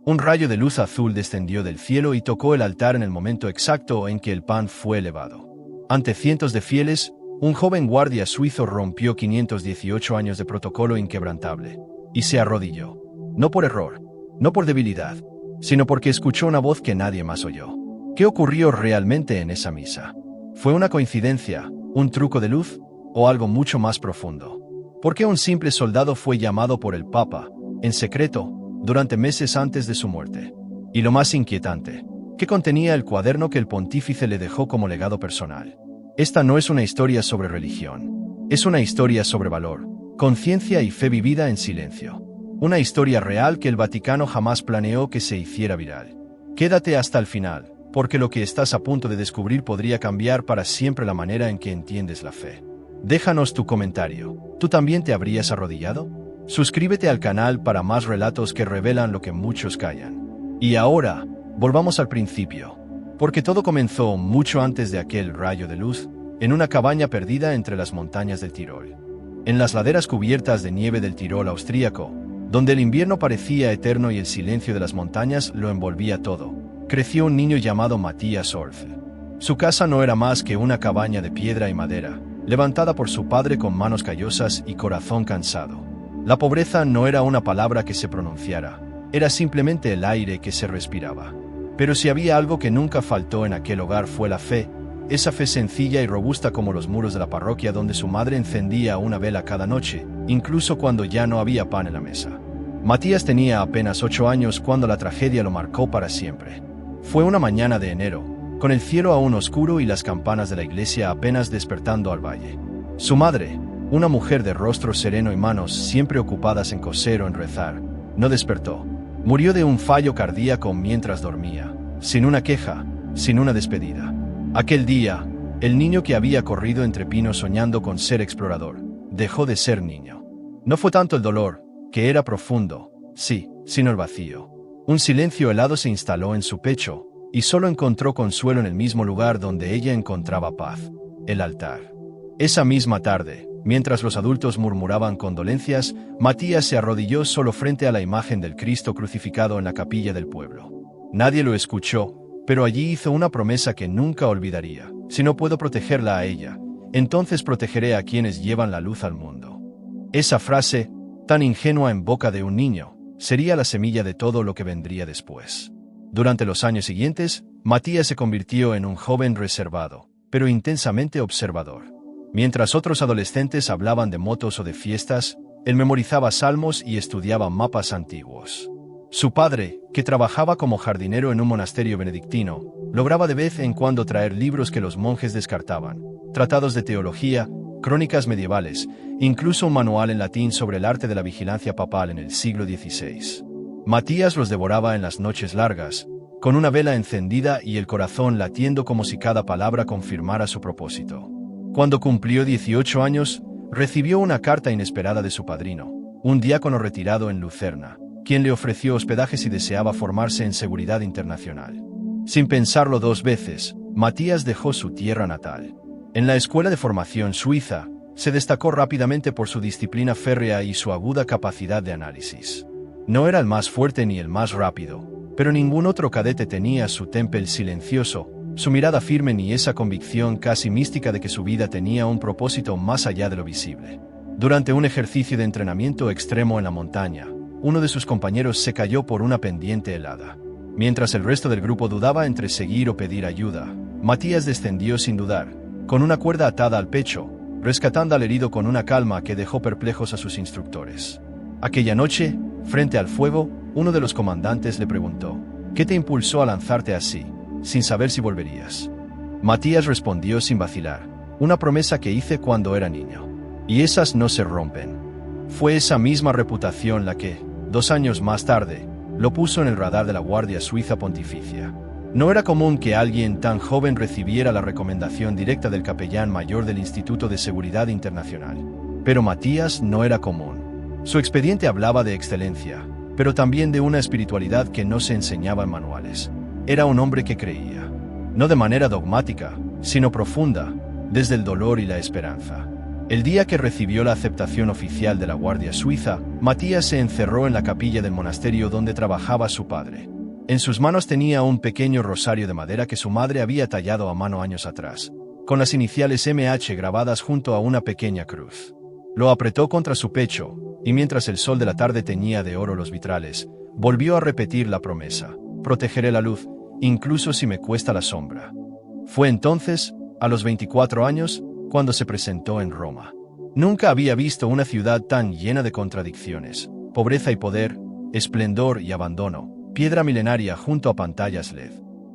Un rayo de luz azul descendió del cielo y tocó el altar en el momento exacto en que el pan fue elevado. Ante cientos de fieles, un joven guardia suizo rompió 518 años de protocolo inquebrantable y se arrodilló. No por error, no por debilidad, sino porque escuchó una voz que nadie más oyó. ¿Qué ocurrió realmente en esa misa? ¿Fue una coincidencia, un truco de luz, o algo mucho más profundo? ¿Por qué un simple soldado fue llamado por el Papa, en secreto, durante meses antes de su muerte? Y lo más inquietante, ¿qué contenía el cuaderno que el pontífice le dejó como legado personal? Esta no es una historia sobre religión. Es una historia sobre valor, conciencia y fe vivida en silencio. Una historia real que el Vaticano jamás planeó que se hiciera viral. Quédate hasta el final, porque lo que estás a punto de descubrir podría cambiar para siempre la manera en que entiendes la fe. Déjanos tu comentario. ¿Tú también te habrías arrodillado? Suscríbete al canal para más relatos que revelan lo que muchos callan. Y ahora, volvamos al principio. Porque todo comenzó mucho antes de aquel rayo de luz, en una cabaña perdida entre las montañas del Tirol. En las laderas cubiertas de nieve del Tirol austríaco, donde el invierno parecía eterno y el silencio de las montañas lo envolvía todo, creció un niño llamado Matías Orff. Su casa no era más que una cabaña de piedra y madera, levantada por su padre con manos callosas y corazón cansado. La pobreza no era una palabra que se pronunciara, era simplemente el aire que se respiraba. Pero si había algo que nunca faltó en aquel hogar fue la fe, esa fe sencilla y robusta como los muros de la parroquia donde su madre encendía una vela cada noche, incluso cuando ya no había pan en la mesa. Matías tenía apenas 8 años cuando la tragedia lo marcó para siempre. Fue una mañana de enero, con el cielo aún oscuro y las campanas de la iglesia apenas despertando al valle. Su madre, una mujer de rostro sereno y manos siempre ocupadas en coser o en rezar, no despertó. Murió de un fallo cardíaco mientras dormía, sin una queja, sin una despedida. Aquel día, el niño que había corrido entre pinos soñando con ser explorador, dejó de ser niño. No fue tanto el dolor, que era profundo, sí, sino el vacío. Un silencio helado se instaló en su pecho, y solo encontró consuelo en el mismo lugar donde ella encontraba paz, el altar. Esa misma tarde, mientras los adultos murmuraban condolencias, Matías se arrodilló solo frente a la imagen del Cristo crucificado en la capilla del pueblo. Nadie lo escuchó, pero allí hizo una promesa que nunca olvidaría. Si no puedo protegerla a ella, entonces protegeré a quienes llevan la luz al mundo. Esa frase, tan ingenua en boca de un niño, sería la semilla de todo lo que vendría después. Durante los años siguientes, Matías se convirtió en un joven reservado, pero intensamente observador. Mientras otros adolescentes hablaban de motos o de fiestas, él memorizaba salmos y estudiaba mapas antiguos. Su padre, que trabajaba como jardinero en un monasterio benedictino, lograba de vez en cuando traer libros que los monjes descartaban, tratados de teología, crónicas medievales, incluso un manual en latín sobre el arte de la vigilancia papal en el siglo XVI. Matías los devoraba en las noches largas, con una vela encendida y el corazón latiendo como si cada palabra confirmara su propósito. Cuando cumplió 18 años, recibió una carta inesperada de su padrino, un diácono retirado en Lucerna, quien le ofreció hospedaje si deseaba formarse en seguridad internacional. Sin pensarlo 2 veces, Matías dejó su tierra natal. En la escuela de formación suiza, se destacó rápidamente por su disciplina férrea y su aguda capacidad de análisis. No era el más fuerte ni el más rápido, pero ningún otro cadete tenía su temple silencioso, su mirada firme ni esa convicción casi mística de que su vida tenía un propósito más allá de lo visible. Durante un ejercicio de entrenamiento extremo en la montaña, uno de sus compañeros se cayó por una pendiente helada. Mientras el resto del grupo dudaba entre seguir o pedir ayuda, Matías descendió sin dudar, con una cuerda atada al pecho, rescatando al herido con una calma que dejó perplejos a sus instructores. Aquella noche, frente al fuego, uno de los comandantes le preguntó: ¿qué te impulsó a lanzarte así, sin saber si volverías? Matías respondió sin vacilar: una promesa que hice cuando era niño. Y esas no se rompen. Fue esa misma reputación la que, 2 años más tarde, lo puso en el radar de la Guardia Suiza Pontificia. No era común que alguien tan joven recibiera la recomendación directa del capellán mayor del Instituto de Seguridad Internacional. Pero Matías no era común. Su expediente hablaba de excelencia, pero también de una espiritualidad que no se enseñaba en manuales. Era un hombre que creía, no de manera dogmática, sino profunda, desde el dolor y la esperanza. El día que recibió la aceptación oficial de la Guardia Suiza, Matías se encerró en la capilla del monasterio donde trabajaba su padre. En sus manos tenía un pequeño rosario de madera que su madre había tallado a mano años atrás, con las iniciales MH grabadas junto a una pequeña cruz. Lo apretó contra su pecho, y mientras el sol de la tarde teñía de oro los vitrales, volvió a repetir la promesa: protegeré la luz, incluso si me cuesta la sombra. Fue entonces, a los 24 años, cuando se presentó en Roma. Nunca había visto una ciudad tan llena de contradicciones: pobreza y poder, esplendor y abandono, piedra milenaria junto a pantallas LED.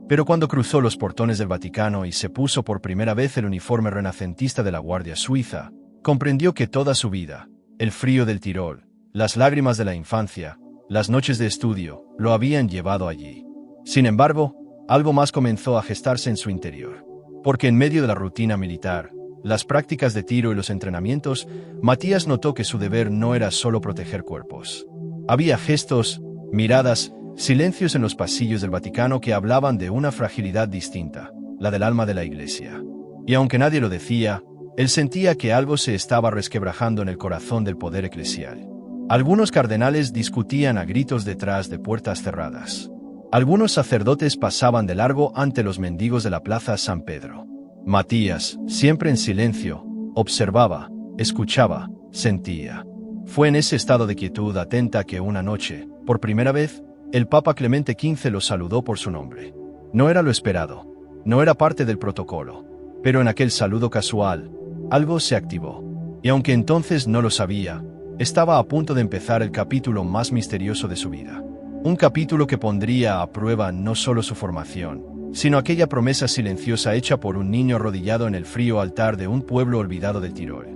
Pero cuando cruzó los portones del Vaticano y se puso por primera vez el uniforme renacentista de la Guardia Suiza, comprendió que toda su vida, el frío del Tirol, las lágrimas de la infancia, las noches de estudio, lo habían llevado allí. Sin embargo, algo más comenzó a gestarse en su interior. Porque en medio de la rutina militar, las prácticas de tiro y los entrenamientos, Matías notó que su deber no era solo proteger cuerpos. Había gestos, miradas, silencios en los pasillos del Vaticano que hablaban de una fragilidad distinta, la del alma de la Iglesia. Y aunque nadie lo decía, él sentía que algo se estaba resquebrajando en el corazón del poder eclesial. Algunos cardenales discutían a gritos detrás de puertas cerradas. Algunos sacerdotes pasaban de largo ante los mendigos de la plaza San Pedro. Matías, siempre en silencio, observaba, escuchaba, sentía. Fue en ese estado de quietud atenta que una noche, por primera vez, el Papa Clemente XV lo saludó por su nombre. No era lo esperado, no era parte del protocolo, pero en aquel saludo casual, algo se activó. Y aunque entonces no lo sabía, estaba a punto de empezar el capítulo más misterioso de su vida. Un capítulo que pondría a prueba no solo su formación, sino aquella promesa silenciosa hecha por un niño arrodillado en el frío altar de un pueblo olvidado del Tirol.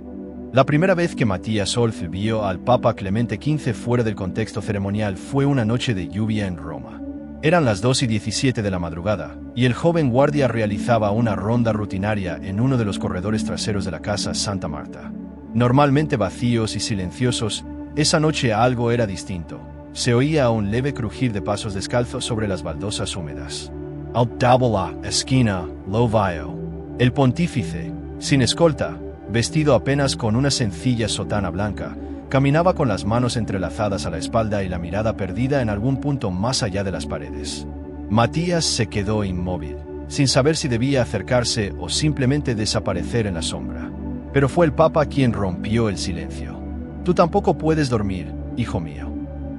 La primera vez que Matías Olf vio al Papa Clemente XV fuera del contexto ceremonial fue una noche de lluvia en Roma. Eran las 2:17 de la madrugada, y el joven guardia realizaba una ronda rutinaria en uno de los corredores traseros de la casa Santa Marta. Normalmente vacíos y silenciosos, esa noche algo era distinto. Se oía un leve crujir de pasos descalzos sobre las baldosas húmedas. Al tabola, esquina, lo vio. El pontífice, sin escolta, vestido apenas con una sencilla sotana blanca, caminaba con las manos entrelazadas a la espalda y la mirada perdida en algún punto más allá de las paredes. Matías se quedó inmóvil, sin saber si debía acercarse o simplemente desaparecer en la sombra. Pero fue el Papa quien rompió el silencio. Tú tampoco puedes dormir, hijo mío.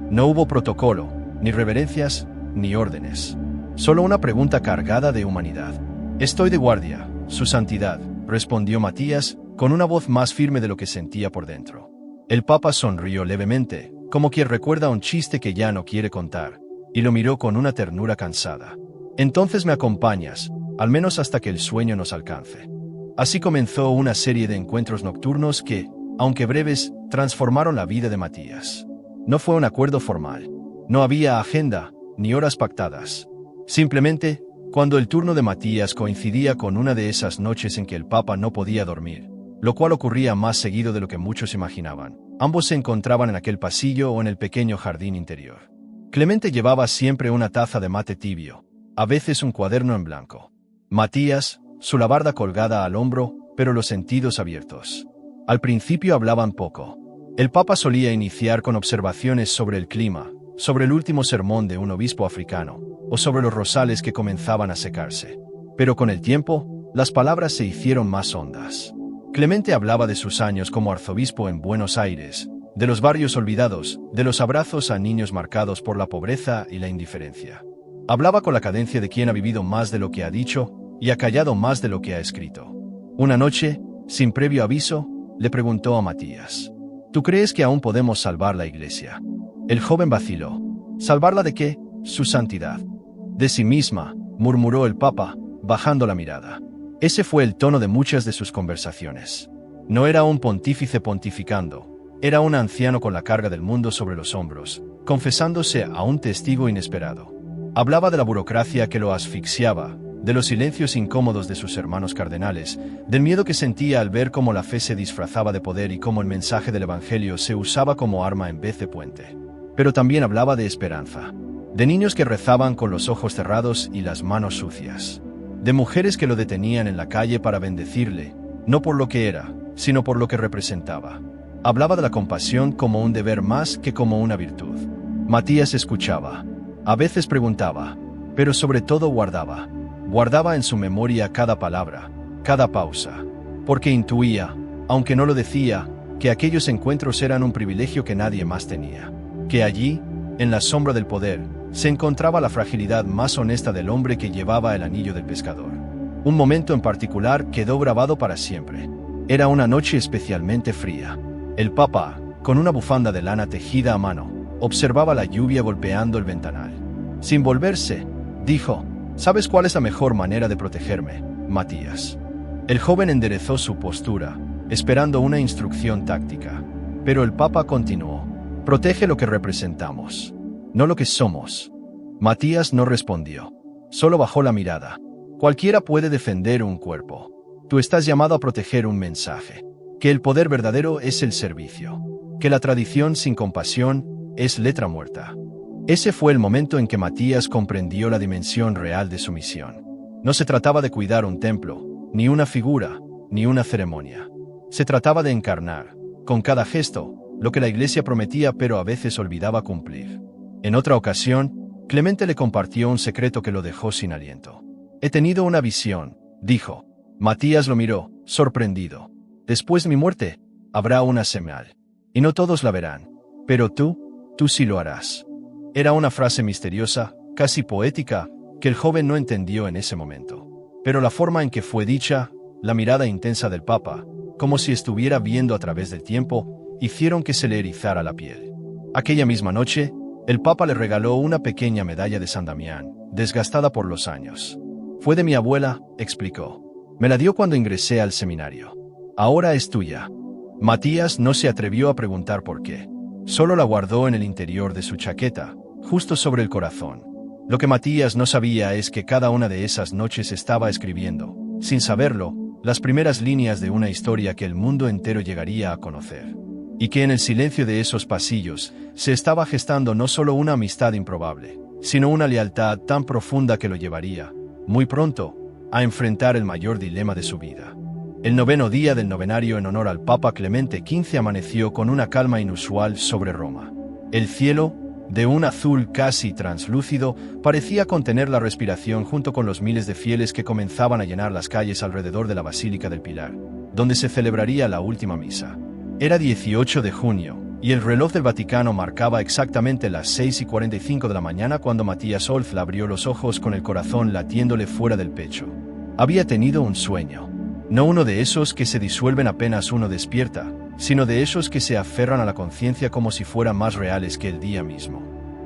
No hubo protocolo, ni reverencias, ni órdenes. Solo una pregunta cargada de humanidad. Estoy de guardia, su santidad, respondió Matías, con una voz más firme de lo que sentía por dentro. El Papa sonrió levemente, como quien recuerda un chiste que ya no quiere contar, y lo miró con una ternura cansada. Entonces me acompañas, al menos hasta que el sueño nos alcance. Así comenzó una serie de encuentros nocturnos que, aunque breves, transformaron la vida de Matías. No fue un acuerdo formal. No había agenda, ni horas pactadas. Simplemente, cuando el turno de Matías coincidía con una de esas noches en que el Papa no podía dormir, lo cual ocurría más seguido de lo que muchos imaginaban, ambos se encontraban en aquel pasillo o en el pequeño jardín interior. Clemente llevaba siempre una taza de mate tibio, a veces un cuaderno en blanco. Matías, su labarda colgada al hombro, pero los sentidos abiertos. Al principio hablaban poco. El Papa solía iniciar con observaciones sobre el clima, sobre el último sermón de un obispo africano, o sobre los rosales que comenzaban a secarse. Pero con el tiempo, las palabras se hicieron más hondas. Clemente hablaba de sus años como arzobispo en Buenos Aires, de los barrios olvidados, de los abrazos a niños marcados por la pobreza y la indiferencia. Hablaba con la cadencia de quien ha vivido más de lo que ha dicho y ha callado más de lo que ha escrito. Una noche, sin previo aviso, le preguntó a Matías: ¿tú crees que aún podemos salvar la Iglesia? El joven vaciló. ¿Salvarla de qué? Su santidad. De sí misma, murmuró el Papa, bajando la mirada. Ese fue el tono de muchas de sus conversaciones. No era un pontífice pontificando, era un anciano con la carga del mundo sobre los hombros, confesándose a un testigo inesperado. Hablaba de la burocracia que lo asfixiaba, de los silencios incómodos de sus hermanos cardenales, del miedo que sentía al ver cómo la fe se disfrazaba de poder y cómo el mensaje del Evangelio se usaba como arma en vez de puente. Pero también hablaba de esperanza, de niños que rezaban con los ojos cerrados y las manos sucias, de mujeres que lo detenían en la calle para bendecirle, no por lo que era, sino por lo que representaba. Hablaba de la compasión como un deber más que como una virtud. Matías escuchaba. A veces preguntaba, pero sobre todo guardaba. Guardaba en su memoria cada palabra, cada pausa, porque intuía, aunque no lo decía, que aquellos encuentros eran un privilegio que nadie más tenía. Que allí, en la sombra del poder, se encontraba la fragilidad más honesta del hombre que llevaba el anillo del pescador. Un momento en particular quedó grabado para siempre. Era una noche especialmente fría. El Papa, con una bufanda de lana tejida a mano, observaba la lluvia golpeando el ventanal. Sin volverse, dijo: «¿Sabes cuál es la mejor manera de protegerme, Matías?». El joven enderezó su postura, esperando una instrucción táctica. Pero el Papa continuó: «Protege lo que representamos, no lo que somos». Matías no respondió. Solo bajó la mirada. Cualquiera puede defender un cuerpo. Tú estás llamado a proteger un mensaje. Que el poder verdadero es el servicio. Que la tradición sin compasión es letra muerta. Ese fue el momento en que Matías comprendió la dimensión real de su misión. No se trataba de cuidar un templo, ni una figura, ni una ceremonia. Se trataba de encarnar, con cada gesto, lo que la Iglesia prometía pero a veces olvidaba cumplir. En otra ocasión, Clemente le compartió un secreto que lo dejó sin aliento. «He tenido una visión», dijo. Matías lo miró, sorprendido. «Después de mi muerte, habrá una señal. Y no todos la verán. Pero tú sí lo harás». Era una frase misteriosa, casi poética, que el joven no entendió en ese momento. Pero la forma en que fue dicha, la mirada intensa del Papa, como si estuviera viendo a través del tiempo, hicieron que se le erizara la piel. Aquella misma noche, el Papa le regaló una pequeña medalla de San Damián, desgastada por los años. «Fue de mi abuela», explicó. «Me la dio cuando ingresé al seminario. Ahora es tuya». Matías no se atrevió a preguntar por qué. Solo la guardó en el interior de su chaqueta, justo sobre el corazón. Lo que Matías no sabía es que cada una de esas noches estaba escribiendo, sin saberlo, las primeras líneas de una historia que el mundo entero llegaría a conocer. Y que en el silencio de esos pasillos se estaba gestando no solo una amistad improbable, sino una lealtad tan profunda que lo llevaría, muy pronto, a enfrentar el mayor dilema de su vida. El noveno día del novenario en honor al Papa Clemente XV amaneció con una calma inusual sobre Roma. El cielo, de un azul casi translúcido, parecía contener la respiración junto con los miles de fieles que comenzaban a llenar las calles alrededor de la Basílica del Pilar, donde se celebraría la última misa. Era 18 de junio, y el reloj del Vaticano marcaba exactamente las 6:45 de la mañana cuando Matías Olf abrió los ojos con el corazón latiéndole fuera del pecho. Había tenido un sueño. No uno de esos que se disuelven apenas uno despierta, sino de esos que se aferran a la conciencia como si fueran más reales que el día mismo.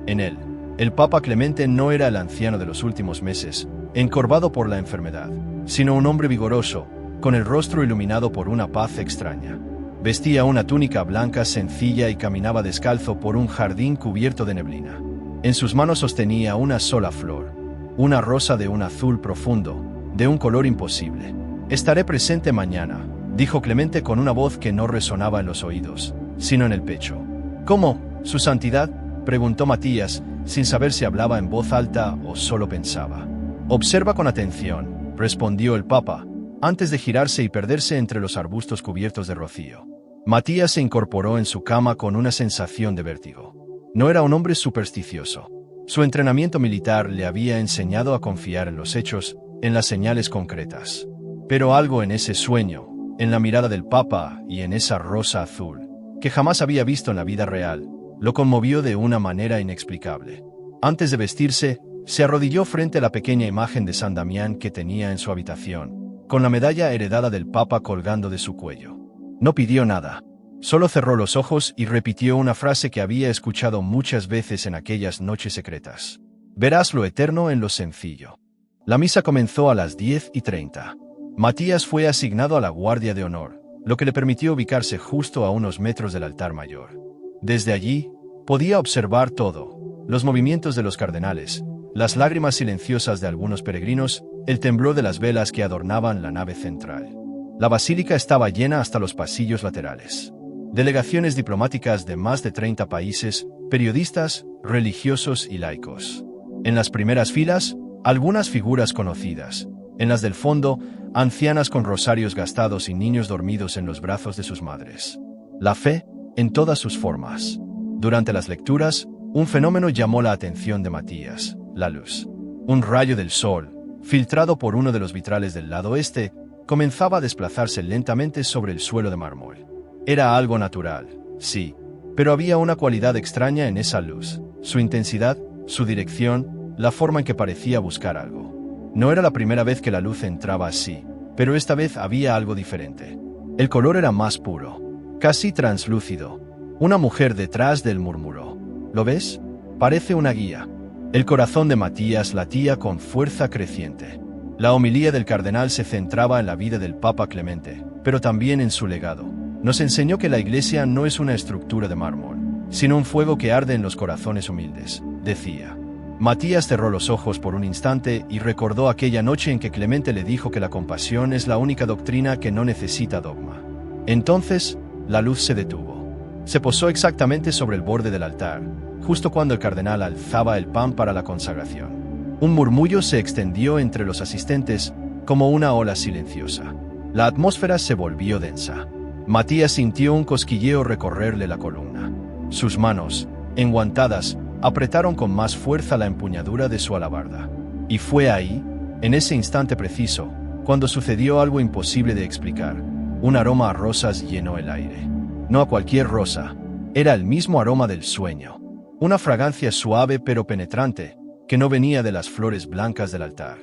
En él, el Papa Clemente no era el anciano de los últimos meses, encorvado por la enfermedad, sino un hombre vigoroso, con el rostro iluminado por una paz extraña. Vestía una túnica blanca sencilla y caminaba descalzo por un jardín cubierto de neblina. En sus manos sostenía una sola flor, una rosa de un azul profundo, de un color imposible. «Estaré presente mañana», dijo Clemente con una voz que no resonaba en los oídos, sino en el pecho. «¿Cómo, su santidad?», preguntó Matías, sin saber si hablaba en voz alta o solo pensaba. «Observa con atención», respondió el Papa, antes de girarse y perderse entre los arbustos cubiertos de rocío. Matías se incorporó en su cama con una sensación de vértigo. No era un hombre supersticioso. Su entrenamiento militar le había enseñado a confiar en los hechos, en las señales concretas. Pero algo en ese sueño, en la mirada del Papa y en esa rosa azul, que jamás había visto en la vida real, lo conmovió de una manera inexplicable. Antes de vestirse, se arrodilló frente a la pequeña imagen de San Damián que tenía en su habitación, con la medalla heredada del Papa colgando de su cuello. No pidió nada. Solo cerró los ojos y repitió una frase que había escuchado muchas veces en aquellas noches secretas. «Verás lo eterno en lo sencillo». La misa comenzó a las 10:30. Matías fue asignado a la guardia de honor, lo que le permitió ubicarse justo a unos metros del altar mayor. Desde allí, podía observar todo: los movimientos de los cardenales, las lágrimas silenciosas de algunos peregrinos, el temblor de las velas que adornaban la nave central. La basílica estaba llena hasta los pasillos laterales. Delegaciones diplomáticas de más de 30 países, periodistas, religiosos y laicos. En las primeras filas, algunas figuras conocidas, En las del fondo, ancianas con rosarios gastados y niños dormidos en los brazos de sus madres. La fe, en todas sus formas. Durante las lecturas, un fenómeno llamó la atención de Matías: la luz. Un rayo del sol, filtrado por uno de los vitrales del lado este, comenzaba a desplazarse lentamente sobre el suelo de mármol. Era algo natural, sí, pero había una cualidad extraña en esa luz: su intensidad, su dirección, la forma en que parecía buscar algo. No era la primera vez que la luz entraba así, pero esta vez había algo diferente. El color era más puro, casi translúcido. Una mujer detrás del murmuró: ¿lo ves? Parece una guía. El corazón de Matías latía con fuerza creciente. La homilía del cardenal se centraba en la vida del Papa Clemente, pero también en su legado. Nos enseñó que la Iglesia no es una estructura de mármol, sino un fuego que arde en los corazones humildes, decía. Matías cerró los ojos por un instante y recordó aquella noche en que Clemente le dijo que la compasión es la única doctrina que no necesita dogma. Entonces, la luz se detuvo. Se posó exactamente sobre el borde del altar, justo cuando el cardenal alzaba el pan para la consagración. Un murmullo se extendió entre los asistentes como una ola silenciosa. La atmósfera se volvió densa. Matías sintió un cosquilleo recorrerle la columna. Sus manos, enguantadas, apretaron con más fuerza la empuñadura de su alabarda. Y fue ahí, en ese instante preciso, cuando sucedió algo imposible de explicar. Un aroma a rosas llenó el aire. No a cualquier rosa, era el mismo aroma del sueño. Una fragancia suave pero penetrante, que no venía de las flores blancas del altar.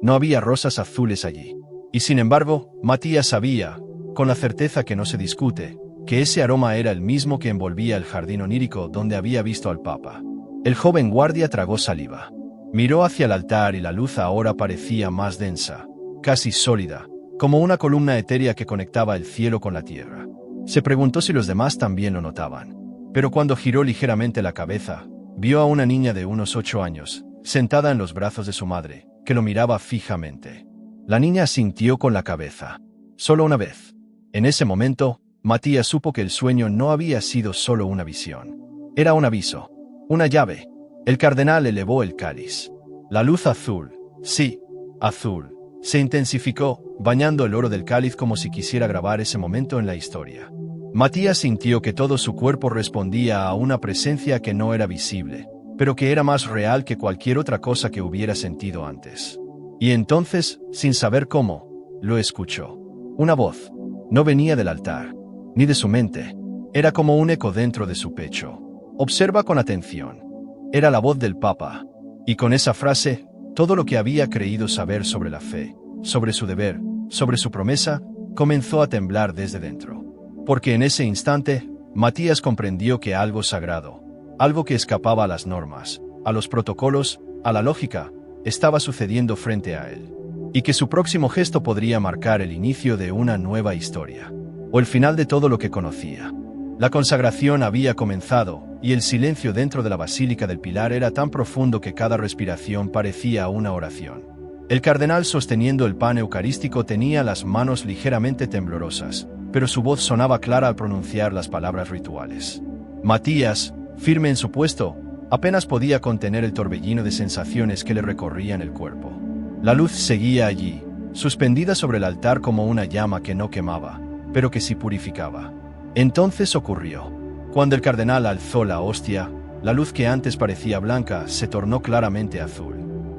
No había rosas azules allí. Y sin embargo, Matías sabía, con la certeza que no se discute, que ese aroma era el mismo que envolvía el jardín onírico donde había visto al Papa. El joven guardia tragó saliva. Miró hacia el altar y la luz ahora parecía más densa, casi sólida, como una columna etérea que conectaba el cielo con la tierra. Se preguntó si los demás también lo notaban. Pero cuando giró ligeramente la cabeza, vio a una niña de unos 8 años, sentada en los brazos de su madre, que lo miraba fijamente. La niña asintió con la cabeza. Solo una vez. En ese momento, Matías supo que el sueño no había sido solo una visión. Era un aviso. Una llave. El cardenal elevó el cáliz. La luz azul, sí, azul, se intensificó, bañando el oro del cáliz como si quisiera grabar ese momento en la historia. Matías sintió que todo su cuerpo respondía a una presencia que no era visible, pero que era más real que cualquier otra cosa que hubiera sentido antes. Y entonces, sin saber cómo, lo escuchó. Una voz. No venía del altar, ni de su mente. Era como un eco dentro de su pecho. Observa con atención. Era la voz del Papa. Y con esa frase, todo lo que había creído saber sobre la fe, sobre su deber, sobre su promesa, comenzó a temblar desde dentro. Porque en ese instante, Matías comprendió que algo sagrado, algo que escapaba a las normas, a los protocolos, a la lógica, estaba sucediendo frente a él. Y que su próximo gesto podría marcar el inicio de una nueva historia. O el final de todo lo que conocía. La consagración había comenzado, y el silencio dentro de la Basílica del Pilar era tan profundo que cada respiración parecía una oración. El cardenal, sosteniendo el pan eucarístico, tenía las manos ligeramente temblorosas, pero su voz sonaba clara al pronunciar las palabras rituales. Matías, firme en su puesto, apenas podía contener el torbellino de sensaciones que le recorrían el cuerpo. La luz seguía allí, suspendida sobre el altar como una llama que no quemaba, pero que sí purificaba. Entonces ocurrió. Cuando el cardenal alzó la hostia, la luz que antes parecía blanca se tornó claramente azul.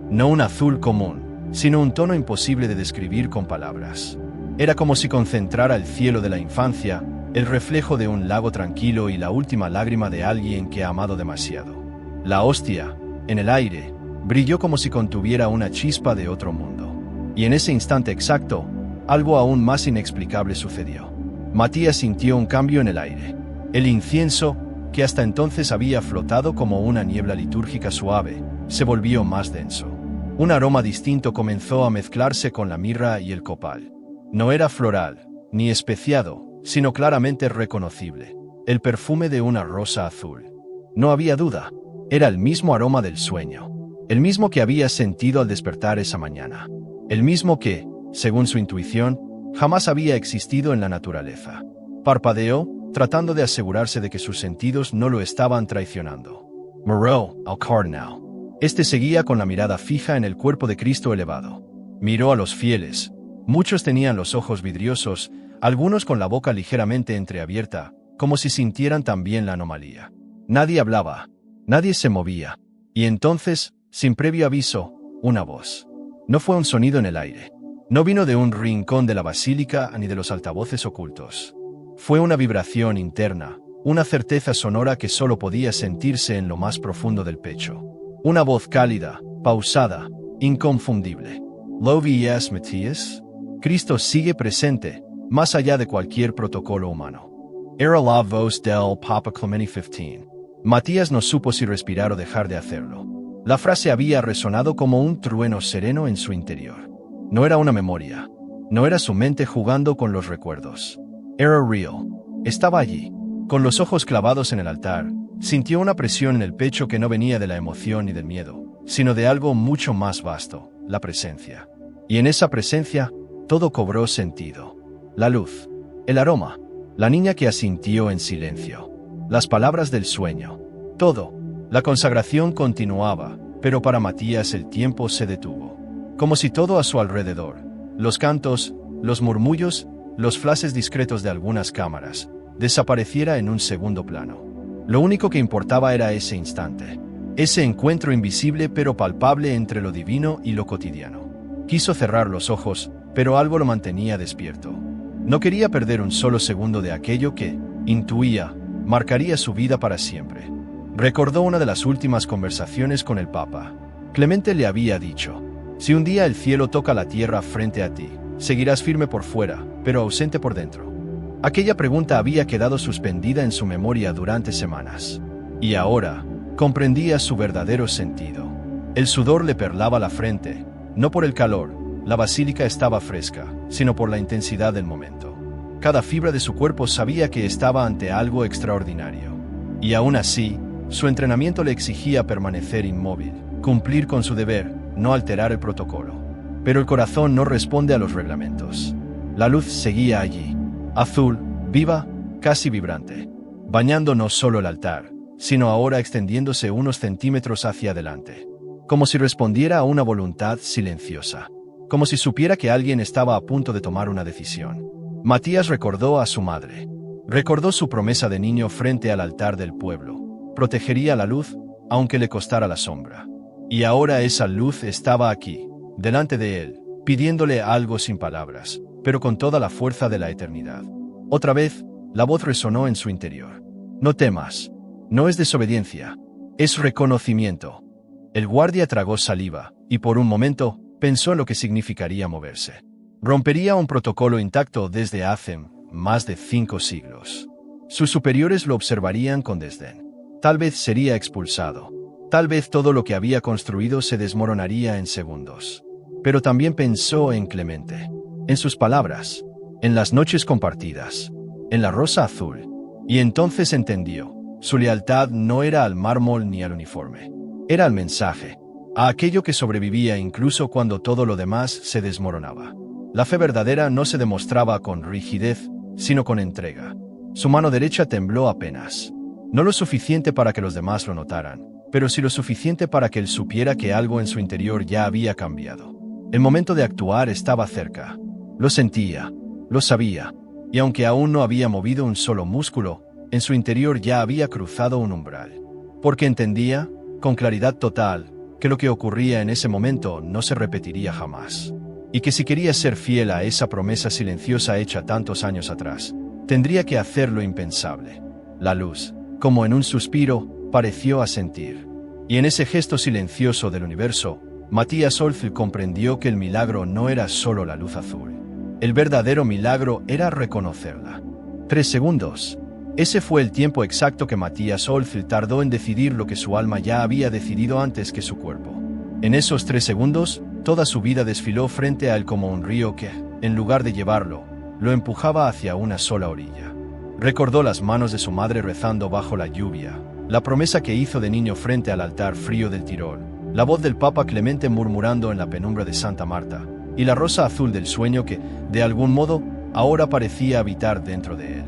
No un azul común, sino un tono imposible de describir con palabras. Era como si concentrara el cielo de la infancia, el reflejo de un lago tranquilo y la última lágrima de alguien que ha amado demasiado. La hostia, en el aire, brilló como si contuviera una chispa de otro mundo. Y en ese instante exacto, algo aún más inexplicable sucedió. Matías sintió un cambio en el aire. El incienso, que hasta entonces había flotado como una niebla litúrgica suave, se volvió más denso. Un aroma distinto comenzó a mezclarse con la mirra y el copal. No era floral, ni especiado, sino claramente reconocible. El perfume de una rosa azul. No había duda. Era el mismo aroma del sueño. El mismo que había sentido al despertar esa mañana. El mismo que, según su intuición, jamás había existido en la naturaleza. Parpadeó, tratando de asegurarse de que sus sentidos no lo estaban traicionando. Miró al cardenal. Este seguía con la mirada fija en el cuerpo de Cristo elevado. Miró a los fieles. Muchos tenían los ojos vidriosos, algunos con la boca ligeramente entreabierta, como si sintieran también la anomalía. Nadie hablaba, nadie se movía. Y entonces, sin previo aviso, una voz. No fue un sonido en el aire. No vino de un rincón de la basílica ni de los altavoces ocultos. Fue una vibración interna, una certeza sonora que solo podía sentirse en lo más profundo del pecho. Una voz cálida, pausada, inconfundible. ¿Lo veías, Matías? Cristo sigue presente, más allá de cualquier protocolo humano. Era la voz del Papa Clemente XV. Matías no supo si respirar o dejar de hacerlo. La frase había resonado como un trueno sereno en su interior. No era una memoria. No era su mente jugando con los recuerdos. Era real. Estaba allí. Con los ojos clavados en el altar, sintió una presión en el pecho que no venía de la emoción ni del miedo, sino de algo mucho más vasto, la presencia. Y en esa presencia, todo cobró sentido. La luz, el aroma, la niña que asintió en silencio, las palabras del sueño, todo. La consagración continuaba, pero para Matías el tiempo se detuvo. Como si todo a su alrededor, los cantos, los murmullos, los flashes discretos de algunas cámaras, desapareciera en un segundo plano. Lo único que importaba era ese instante, ese encuentro invisible pero palpable entre lo divino y lo cotidiano. Quiso cerrar los ojos, pero algo lo mantenía despierto. No quería perder un solo segundo de aquello que, intuía, marcaría su vida para siempre. Recordó una de las últimas conversaciones con el Papa. Clemente le había dicho: si un día el cielo toca la tierra frente a ti, seguirás firme por fuera, pero ausente por dentro. Aquella pregunta había quedado suspendida en su memoria durante semanas. Y ahora, comprendía su verdadero sentido. El sudor le perlaba la frente, no por el calor, la basílica estaba fresca, sino por la intensidad del momento. Cada fibra de su cuerpo sabía que estaba ante algo extraordinario. Y aún así, su entrenamiento le exigía permanecer inmóvil, cumplir con su deber, no alterar el protocolo. Pero el corazón no responde a los reglamentos. La luz seguía allí, azul, viva, casi vibrante, bañando no solo el altar, sino ahora extendiéndose unos centímetros hacia adelante, como si respondiera a una voluntad silenciosa, como si supiera que alguien estaba a punto de tomar una decisión. Matías recordó a su madre. Recordó su promesa de niño frente al altar del pueblo. Protegería la luz, aunque le costara la sombra. Y ahora esa luz estaba aquí, delante de él, pidiéndole algo sin palabras, pero con toda la fuerza de la eternidad. Otra vez, la voz resonó en su interior. No temas. No es desobediencia. Es reconocimiento. El guardia tragó saliva, y por un momento, pensó en lo que significaría moverse. Rompería un protocolo intacto desde hace más de 5 siglos. Sus superiores lo observarían con desdén. Tal vez sería expulsado. Tal vez todo lo que había construido se desmoronaría en segundos. Pero también pensó en Clemente, en sus palabras, en las noches compartidas, en la rosa azul. Y entonces entendió, su lealtad no era al mármol ni al uniforme. Era al mensaje, a aquello que sobrevivía incluso cuando todo lo demás se desmoronaba. La fe verdadera no se demostraba con rigidez, sino con entrega. Su mano derecha tembló apenas. No lo suficiente para que los demás lo notaran, pero sí lo suficiente para que él supiera que algo en su interior ya había cambiado. El momento de actuar estaba cerca. Lo sentía, lo sabía, y aunque aún no había movido un solo músculo, en su interior ya había cruzado un umbral. Porque entendía, con claridad total, que lo que ocurría en ese momento no se repetiría jamás. Y que si quería ser fiel a esa promesa silenciosa hecha tantos años atrás, tendría que hacer lo impensable. La luz, como en un suspiro, pareció asentir. Y en ese gesto silencioso del universo, Matías Oldfield comprendió que el milagro no era solo la luz azul. El verdadero milagro era reconocerla. 3 segundos. Ese fue el tiempo exacto que Matías Oldfield tardó en decidir lo que su alma ya había decidido antes que su cuerpo. En esos 3 segundos, toda su vida desfiló frente a él como un río que, en lugar de llevarlo, lo empujaba hacia una sola orilla. Recordó las manos de su madre rezando bajo la lluvia, la promesa que hizo de niño frente al altar frío del Tirol, la voz del Papa Clemente murmurando en la penumbra de Santa Marta, y la rosa azul del sueño que, de algún modo, ahora parecía habitar dentro de él.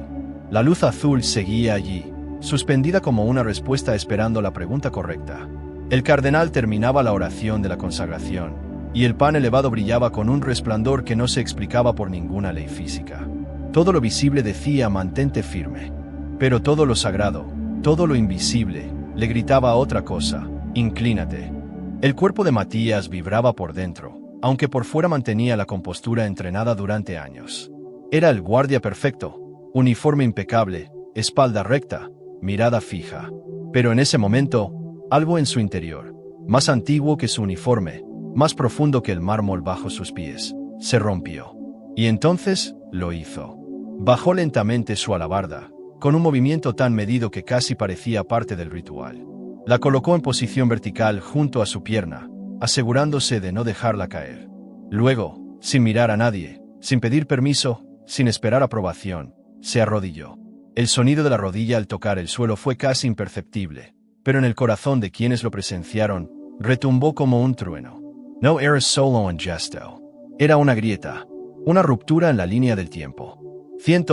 La luz azul seguía allí, suspendida como una respuesta esperando la pregunta correcta. El cardenal terminaba la oración de la consagración, y el pan elevado brillaba con un resplandor que no se explicaba por ninguna ley física. Todo lo visible decía mantente firme, pero todo lo sagrado, todo lo invisible, le gritaba otra cosa, inclínate. El cuerpo de Matías vibraba por dentro, aunque por fuera mantenía la compostura entrenada durante años. Era el guardia perfecto, uniforme impecable, espalda recta, mirada fija. Pero en ese momento, algo en su interior, más antiguo que su uniforme, más profundo que el mármol bajo sus pies, se rompió. Y entonces, lo hizo. Bajó lentamente su alabarda, con un movimiento tan medido que casi parecía parte del ritual. La colocó en posición vertical junto a su pierna, asegurándose de no dejarla caer. Luego, sin mirar a nadie, sin pedir permiso, sin esperar aprobación, se arrodilló. El sonido de la rodilla al tocar el suelo fue casi imperceptible, pero en el corazón de quienes lo presenciaron, retumbó como un trueno. No era solo un gesto. Era una grieta, una ruptura en la línea del tiempo. 100,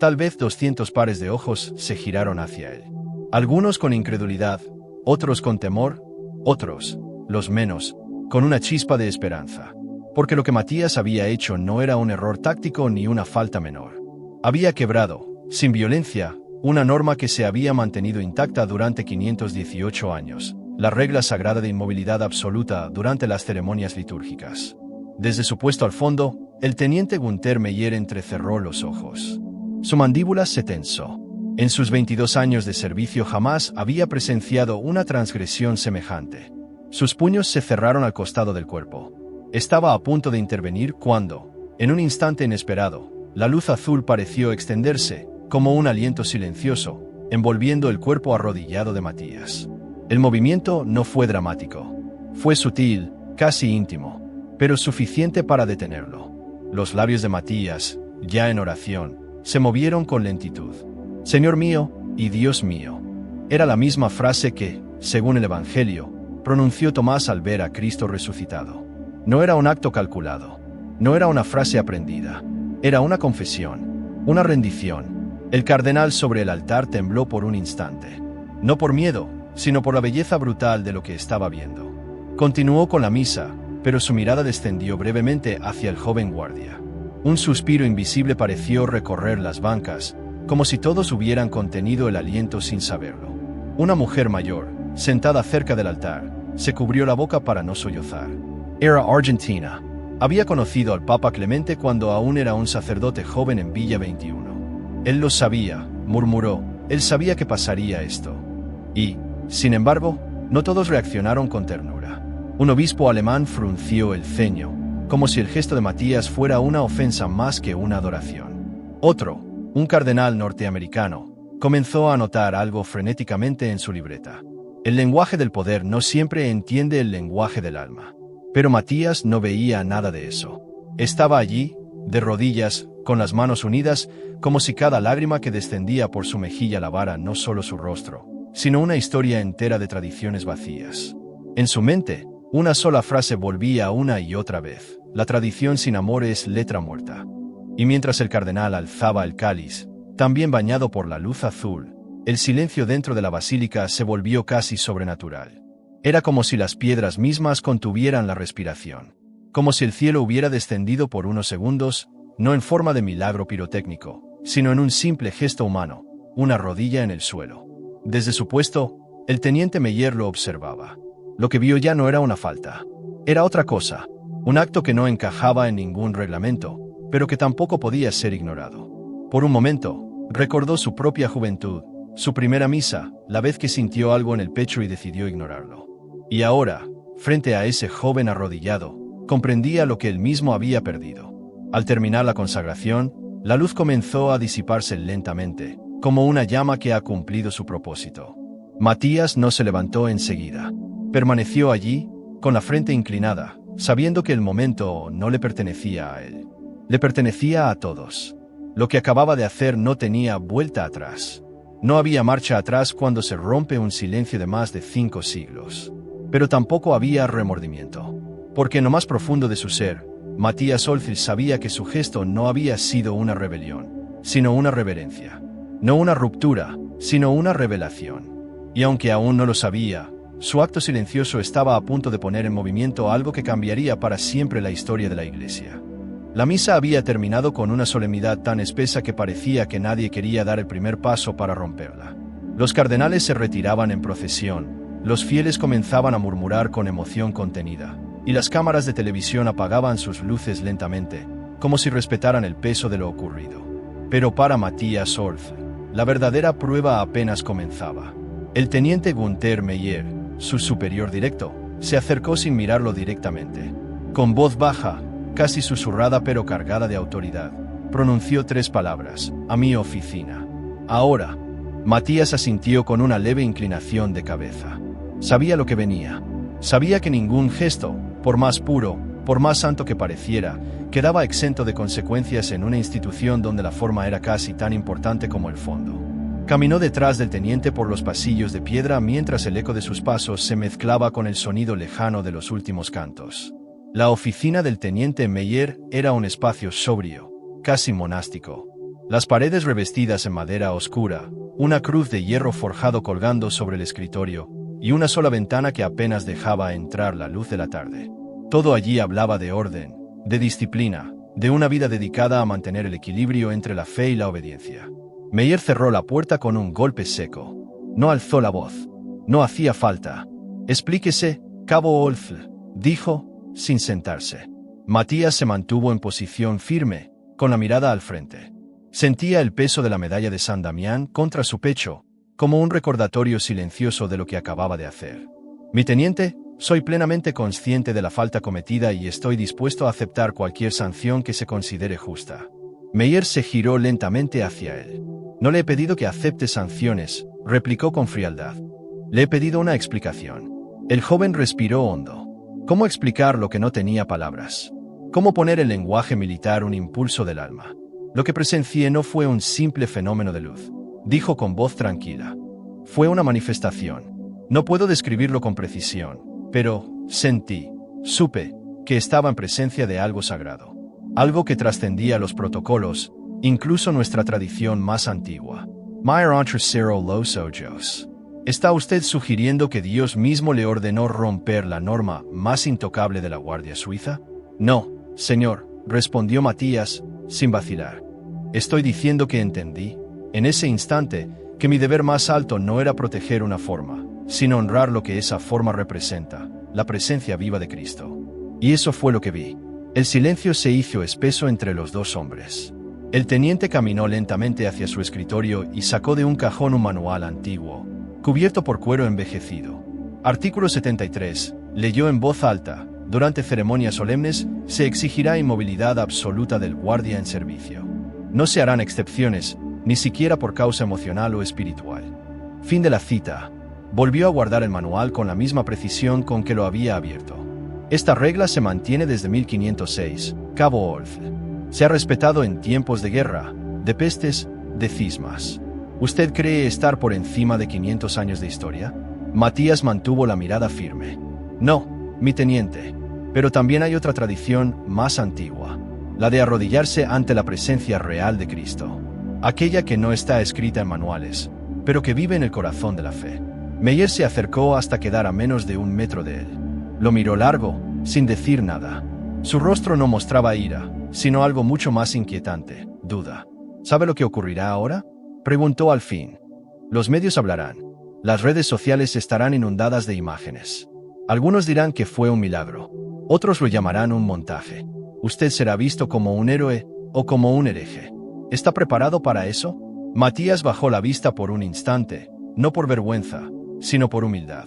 tal vez 200 pares de ojos se giraron hacia él. Algunos con incredulidad, otros con temor, otros, los menos, con una chispa de esperanza. Porque lo que Matías había hecho no era un error táctico ni una falta menor. Había quebrado, sin violencia, una norma que se había mantenido intacta durante 518 años, la regla sagrada de inmovilidad absoluta durante las ceremonias litúrgicas. Desde su puesto al fondo, el teniente Gunther Meyer entrecerró los ojos. Su mandíbula se tensó. En sus 22 años de servicio jamás había presenciado una transgresión semejante. Sus puños se cerraron al costado del cuerpo. Estaba a punto de intervenir cuando, en un instante inesperado, la luz azul pareció extenderse, como un aliento silencioso, envolviendo el cuerpo arrodillado de Matías. El movimiento no fue dramático. Fue sutil, casi íntimo, pero suficiente para detenerlo. Los labios de Matías, ya en oración, se movieron con lentitud. Señor mío y Dios mío. Era la misma frase que, según el Evangelio, pronunció Tomás al ver a Cristo resucitado. No era un acto calculado. No era una frase aprendida. Era una confesión, una rendición. El cardenal sobre el altar tembló por un instante. No por miedo, sino por la belleza brutal de lo que estaba viendo. Continuó con la misa, pero su mirada descendió brevemente hacia el joven guardia. Un suspiro invisible pareció recorrer las bancas, como si todos hubieran contenido el aliento sin saberlo. Una mujer mayor, sentada cerca del altar, se cubrió la boca para no sollozar. Era argentina. Había conocido al Papa Clemente cuando aún era un sacerdote joven en Villa 21. Él lo sabía, murmuró, él sabía que pasaría esto. Y, sin embargo, no todos reaccionaron con ternura. Un obispo alemán frunció el ceño, como si el gesto de Matías fuera una ofensa más que una adoración. Otro, un cardenal norteamericano, comenzó a anotar algo frenéticamente en su libreta. El lenguaje del poder no siempre entiende el lenguaje del alma. Pero Matías no veía nada de eso. Estaba allí, de rodillas, con las manos unidas, como si cada lágrima que descendía por su mejilla lavara no solo su rostro, sino una historia entera de tradiciones vacías. En su mente, una sola frase volvía una y otra vez: la tradición sin amor es letra muerta. Y mientras el cardenal alzaba el cáliz, también bañado por la luz azul, el silencio dentro de la basílica se volvió casi sobrenatural. Era como si las piedras mismas contuvieran la respiración. Como si el cielo hubiera descendido por unos segundos, no en forma de milagro pirotécnico, sino en un simple gesto humano, una rodilla en el suelo. Desde su puesto, el teniente Meyer lo observaba. Lo que vio ya no era una falta. Era otra cosa, un acto que no encajaba en ningún reglamento, pero que tampoco podía ser ignorado. Por un momento, recordó su propia juventud, su primera misa, la vez que sintió algo en el pecho y decidió ignorarlo. Y ahora, frente a ese joven arrodillado, comprendía lo que él mismo había perdido. Al terminar la consagración, la luz comenzó a disiparse lentamente, como una llama que ha cumplido su propósito. Matías no se levantó enseguida. Permaneció allí, con la frente inclinada, sabiendo que el momento no le pertenecía a él. Le pertenecía a todos. Lo que acababa de hacer no tenía vuelta atrás. No había marcha atrás cuando se rompe un silencio de más de 5 siglos. Pero tampoco había remordimiento. Porque en lo más profundo de su ser, Matías Olzil sabía que su gesto no había sido una rebelión, sino una reverencia. No una ruptura, sino una revelación. Y aunque aún no lo sabía, Su acto silencioso estaba a punto de poner en movimiento algo que cambiaría para siempre la historia de la iglesia. La misa había terminado con una solemnidad tan espesa que parecía que nadie quería dar el primer paso para romperla. Los cardenales se retiraban en procesión, los fieles comenzaban a murmurar con emoción contenida, y las cámaras de televisión apagaban sus luces lentamente, como si respetaran el peso de lo ocurrido. Pero para Matías Orff, la verdadera prueba apenas comenzaba. El teniente Gunther Meyer, su superior directo, se acercó sin mirarlo directamente. Con voz baja, casi susurrada pero cargada de autoridad, pronunció 3 palabras: a mi oficina. Ahora. Matías asintió con una leve inclinación de cabeza. Sabía lo que venía. Sabía que ningún gesto, por más puro, por más santo que pareciera, quedaba exento de consecuencias en una institución donde la forma era casi tan importante como el fondo. Caminó detrás del teniente por los pasillos de piedra mientras el eco de sus pasos se mezclaba con el sonido lejano de los últimos cantos. La oficina del teniente Meyer era un espacio sobrio, casi monástico. Las paredes revestidas en madera oscura, una cruz de hierro forjado colgando sobre el escritorio, y una sola ventana que apenas dejaba entrar la luz de la tarde. Todo allí hablaba de orden, de disciplina, de una vida dedicada a mantener el equilibrio entre la fe y la obediencia. Meyer cerró la puerta con un golpe seco. No alzó la voz. No hacía falta. Explíquese, cabo Orff, dijo, sin sentarse. Matías se mantuvo en posición firme, con la mirada al frente. Sentía el peso de la medalla de San Damián contra su pecho, como un recordatorio silencioso de lo que acababa de hacer. Mi teniente, soy plenamente consciente de la falta cometida y estoy dispuesto a aceptar cualquier sanción que se considere justa. Meyer se giró lentamente hacia él. No le he pedido que acepte sanciones, replicó con frialdad. Le he pedido una explicación. El joven respiró hondo. ¿Cómo explicar lo que no tenía palabras? ¿Cómo poner en lenguaje militar un impulso del alma? Lo que presencié no fue un simple fenómeno de luz, dijo con voz tranquila. Fue una manifestación. No puedo describirlo con precisión, pero sentí, supe, que estaba en presencia de algo sagrado. Algo que trascendía los protocolos, incluso nuestra tradición más antigua. Meyer entre cero los ojos. ¿Está usted sugiriendo que Dios mismo le ordenó romper la norma más intocable de la Guardia Suiza? No, señor, respondió Matías, sin vacilar. Estoy diciendo que entendí, en ese instante, que mi deber más alto no era proteger una forma, sino honrar lo que esa forma representa, la presencia viva de Cristo. Y eso fue lo que vi. El silencio se hizo espeso entre los 2 hombres. El teniente caminó lentamente hacia su escritorio y sacó de un cajón un manual antiguo, cubierto por cuero envejecido. Artículo 73. Leyó en voz alta. Durante ceremonias solemnes, se exigirá inmovilidad absoluta del guardia en servicio. No se harán excepciones, ni siquiera por causa emocional o espiritual. Fin de la cita. Volvió a guardar el manual con la misma precisión con que lo había abierto. Esta regla se mantiene desde 1506, cabo Orff. Se ha respetado en tiempos de guerra, de pestes, de cismas. ¿Usted cree estar por encima de 500 años de historia? Matías mantuvo la mirada firme. No, mi teniente. Pero también hay otra tradición más antigua, la de arrodillarse ante la presencia real de Cristo. Aquella que no está escrita en manuales, pero que vive en el corazón de la fe. Meyer se acercó hasta quedar a menos de 1 metro de él. Lo miró largo, sin decir nada. Su rostro no mostraba ira, sino algo mucho más inquietante, duda. ¿Sabe lo que ocurrirá ahora?, preguntó al fin. Los medios hablarán. Las redes sociales estarán inundadas de imágenes. Algunos dirán que fue un milagro. Otros lo llamarán un montaje. Usted será visto como un héroe o como un hereje. ¿Está preparado para eso? Matías bajó la vista por un instante, no por vergüenza, sino por humildad.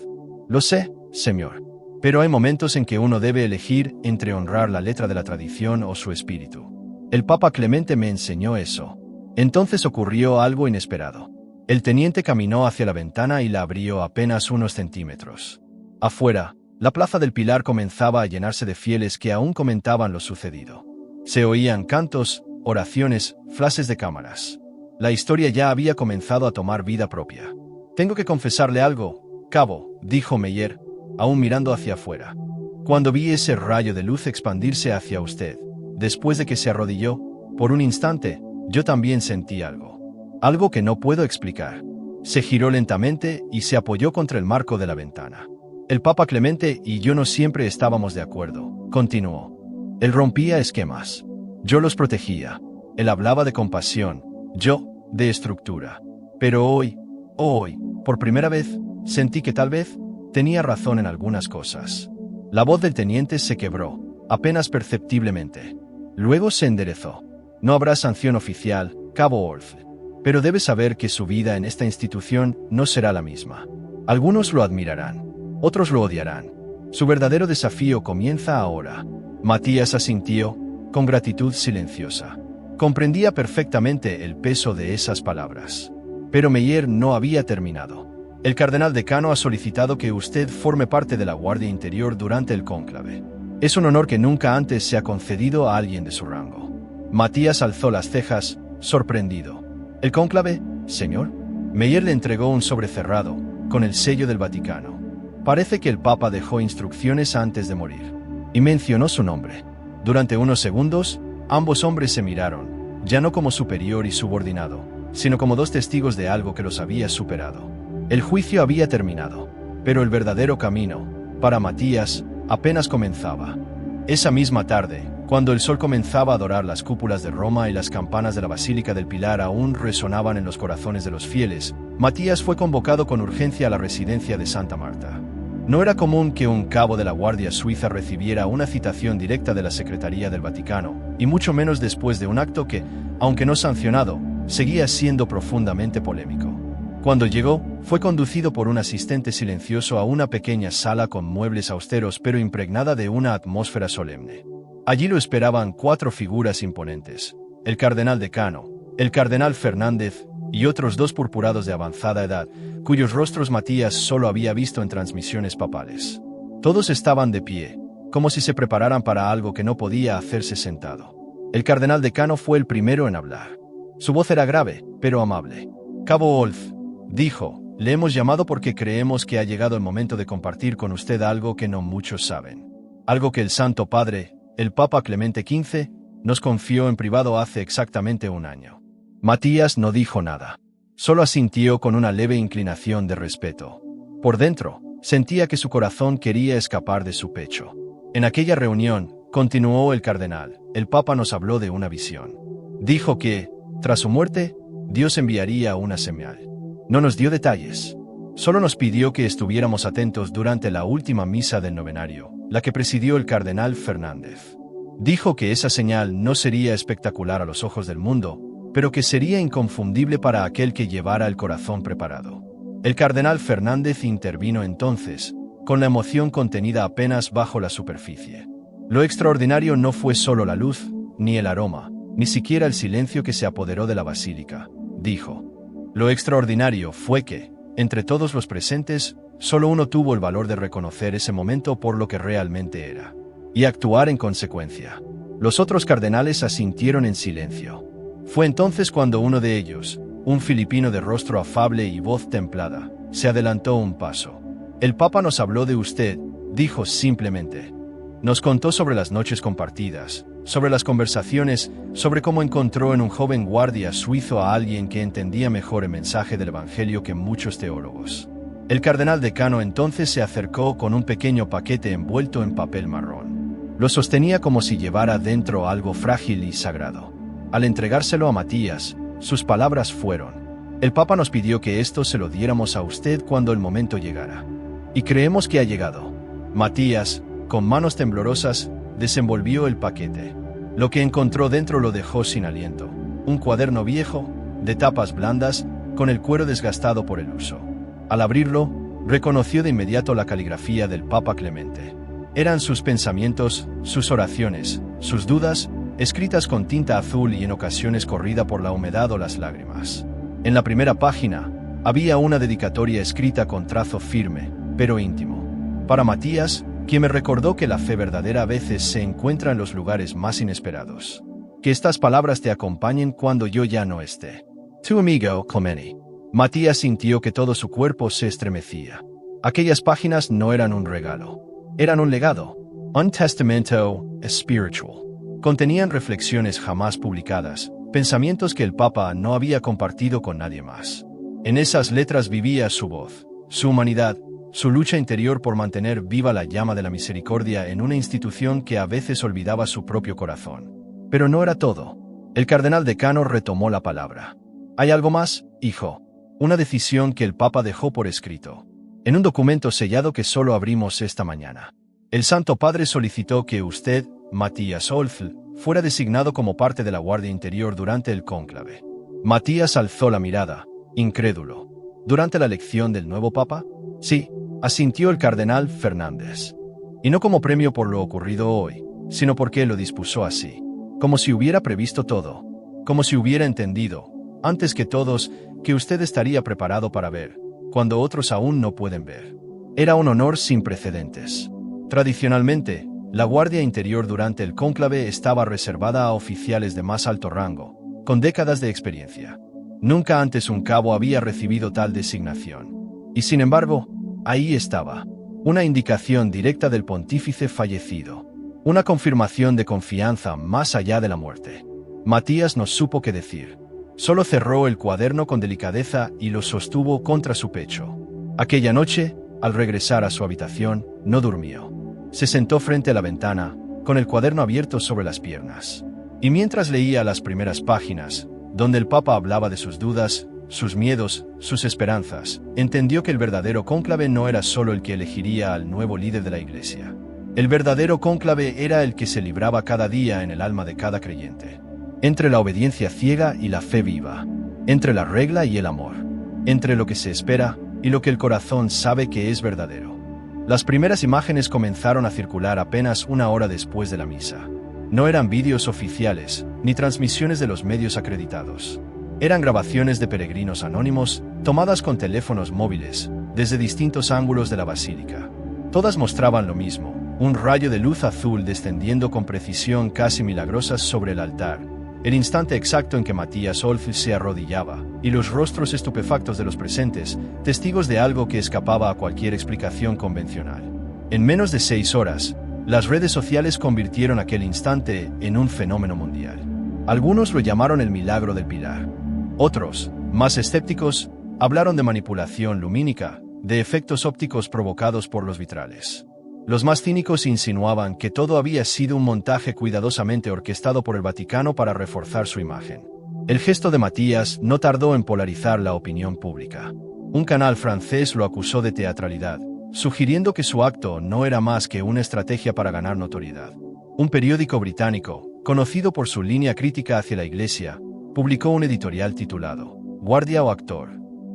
Lo sé, señor. Pero hay momentos en que uno debe elegir entre honrar la letra de la tradición o su espíritu. El Papa Clemente me enseñó eso. Entonces ocurrió algo inesperado. El teniente caminó hacia la ventana y la abrió apenas unos centímetros. Afuera, la plaza del Pilar comenzaba a llenarse de fieles que aún comentaban lo sucedido. Se oían cantos, oraciones, flashes de cámaras. La historia ya había comenzado a tomar vida propia. Tengo que confesarle algo, cabo, dijo Meyer, aún mirando hacia afuera. Cuando vi ese rayo de luz expandirse hacia usted, después de que se arrodilló, por un instante, yo también sentí algo. Algo que no puedo explicar. Se giró lentamente y se apoyó contra el marco de la ventana. El Papa Clemente y yo no siempre estábamos de acuerdo, continuó. Él rompía esquemas. Yo los protegía. Él hablaba de compasión, yo, de estructura. Pero hoy, por primera vez, sentí que tal vez tenía razón en algunas cosas. La voz del teniente se quebró, apenas perceptiblemente. Luego se enderezó. No habrá sanción oficial, Cabo Orth. Pero debe saber que su vida en esta institución no será la misma. Algunos lo admirarán, otros lo odiarán. Su verdadero desafío comienza ahora. Matías asintió, con gratitud silenciosa. Comprendía perfectamente el peso de esas palabras. Pero Meyer no había terminado. El cardenal decano ha solicitado que usted forme parte de la Guardia Interior durante el cónclave. Es un honor que nunca antes se ha concedido a alguien de su rango. Matías alzó las cejas, sorprendido. ¿El cónclave, señor? Meyer le entregó un sobre cerrado, con el sello del Vaticano. Parece que el Papa dejó instrucciones antes de morir. Y mencionó su nombre. Durante unos segundos, ambos hombres se miraron, ya no como superior y subordinado, sino como dos testigos de algo que los había superado. El juicio había terminado, pero el verdadero camino, para Matías, apenas comenzaba. Esa misma tarde, cuando el sol comenzaba a dorar las cúpulas de Roma y las campanas de la Basílica del Pilar aún resonaban en los corazones de los fieles, Matías fue convocado con urgencia a la residencia de Santa Marta. No era común que un cabo de la Guardia Suiza recibiera una citación directa de la Secretaría del Vaticano, y mucho menos después de un acto que, aunque no sancionado, seguía siendo profundamente polémico. Cuando llegó, fue conducido por un asistente silencioso a una pequeña sala con muebles austeros pero impregnada de una atmósfera solemne. Allí lo esperaban 4 figuras imponentes: el cardenal decano, el cardenal Fernández y otros 2 purpurados de avanzada edad, cuyos rostros Matías solo había visto en transmisiones papales. Todos estaban de pie, como si se prepararan para algo que no podía hacerse sentado. El cardenal decano fue el primero en hablar. Su voz era grave, pero amable. Cabo Orth, dijo, le hemos llamado porque creemos que ha llegado el momento de compartir con usted algo que no muchos saben. Algo que el Santo Padre, el Papa Clemente XV, nos confió en privado hace exactamente un año. Matías no dijo nada. Solo asintió con una leve inclinación de respeto. Por dentro, sentía que su corazón quería escapar de su pecho. En aquella reunión, continuó el cardenal, el Papa nos habló de una visión. Dijo que, tras su muerte, Dios enviaría una señal. No nos dio detalles. Solo nos pidió que estuviéramos atentos durante la última misa del novenario, la que presidió el cardenal Fernández. Dijo que esa señal no sería espectacular a los ojos del mundo, pero que sería inconfundible para aquel que llevara el corazón preparado. El cardenal Fernández intervino entonces, con la emoción contenida apenas bajo la superficie. Lo extraordinario no fue solo la luz, ni el aroma, ni siquiera el silencio que se apoderó de la basílica, dijo. Lo extraordinario fue que, entre todos los presentes, solo uno tuvo el valor de reconocer ese momento por lo que realmente era, y actuar en consecuencia. Los otros cardenales asintieron en silencio. Fue entonces cuando uno de ellos, un filipino de rostro afable y voz templada, se adelantó un paso. El Papa nos habló de usted, dijo simplemente. Nos contó sobre las noches compartidas, sobre las conversaciones, sobre cómo encontró en un joven guardia suizo a alguien que entendía mejor el mensaje del Evangelio que muchos teólogos. El cardenal decano entonces se acercó con un pequeño paquete envuelto en papel marrón. Lo sostenía como si llevara dentro algo frágil y sagrado. Al entregárselo a Matías, sus palabras fueron: el Papa nos pidió que esto se lo diéramos a usted cuando el momento llegara. Y creemos que ha llegado. Matías, con manos temblorosas, desenvolvió el paquete. Lo que encontró dentro lo dejó sin aliento. Un cuaderno viejo, de tapas blandas, con el cuero desgastado por el uso. Al abrirlo, reconoció de inmediato la caligrafía del Papa Clemente. Eran sus pensamientos, sus oraciones, sus dudas, escritas con tinta azul y en ocasiones corrida por la humedad o las lágrimas. En la primera página, había una dedicatoria escrita con trazo firme, pero íntimo. Para Matías, quien me recordó que la fe verdadera a veces se encuentra en los lugares más inesperados. Que estas palabras te acompañen cuando yo ya no esté. Tu amigo, Clemente. Matías sintió que todo su cuerpo se estremecía. Aquellas páginas no eran un regalo. Eran un legado. Un testamento espiritual. Contenían reflexiones jamás publicadas, pensamientos que el Papa no había compartido con nadie más. En esas letras vivía su voz, su humanidad, su lucha interior por mantener viva la llama de la misericordia en una institución que a veces olvidaba su propio corazón. Pero no era todo. El cardenal decano retomó la palabra. «Hay algo más, hijo. Una decisión que el Papa dejó por escrito. En un documento sellado que solo abrimos esta mañana. El Santo Padre solicitó que usted, Matías Olfl, fuera designado como parte de la Guardia Interior durante el cónclave». Matías alzó la mirada, incrédulo. «¿Durante la elección del nuevo Papa?» «Sí», asintió el cardenal Fernández. «Y no como premio por lo ocurrido hoy, sino porque lo dispuso así. Como si hubiera previsto todo. Como si hubiera entendido, antes que todos, que usted estaría preparado para ver, cuando otros aún no pueden ver. Era un honor sin precedentes. Tradicionalmente, la Guardia Interior durante el cónclave estaba reservada a oficiales de más alto rango, con décadas de experiencia. Nunca antes un cabo había recibido tal designación. Y sin embargo, ahí estaba. Una indicación directa del pontífice fallecido. Una confirmación de confianza más allá de la muerte. Matías no supo qué decir. Solo cerró el cuaderno con delicadeza y lo sostuvo contra su pecho. Aquella noche, al regresar a su habitación, no durmió. Se sentó frente a la ventana, con el cuaderno abierto sobre las piernas. Y mientras leía las primeras páginas, donde el Papa hablaba de sus dudas, sus miedos, sus esperanzas, entendió que el verdadero cónclave no era solo el que elegiría al nuevo líder de la Iglesia. El verdadero cónclave era el que se libraba cada día en el alma de cada creyente. Entre la obediencia ciega y la fe viva. Entre la regla y el amor. Entre lo que se espera y lo que el corazón sabe que es verdadero. Las primeras imágenes comenzaron a circular apenas una hora después de la misa. No eran vídeos oficiales, ni transmisiones de los medios acreditados. Eran grabaciones de peregrinos anónimos, tomadas con teléfonos móviles, desde distintos ángulos de la basílica. Todas mostraban lo mismo. Un rayo de luz azul descendiendo con precisión casi milagrosa sobre el altar, el instante exacto en que Matías Olfl se arrodillaba, y los rostros estupefactos de los presentes, testigos de algo que escapaba a cualquier explicación convencional. En menos de 6 horas, las redes sociales convirtieron aquel instante en un fenómeno mundial. Algunos lo llamaron el milagro del Pilar. Otros, más escépticos, hablaron de manipulación lumínica, de efectos ópticos provocados por los vitrales. Los más cínicos insinuaban que todo había sido un montaje cuidadosamente orquestado por el Vaticano para reforzar su imagen. El gesto de Matías no tardó en polarizar la opinión pública. Un canal francés lo acusó de teatralidad, sugiriendo que su acto no era más que una estrategia para ganar notoriedad. Un periódico británico, conocido por su línea crítica hacia la Iglesia, publicó un editorial titulado «Guardia o actor,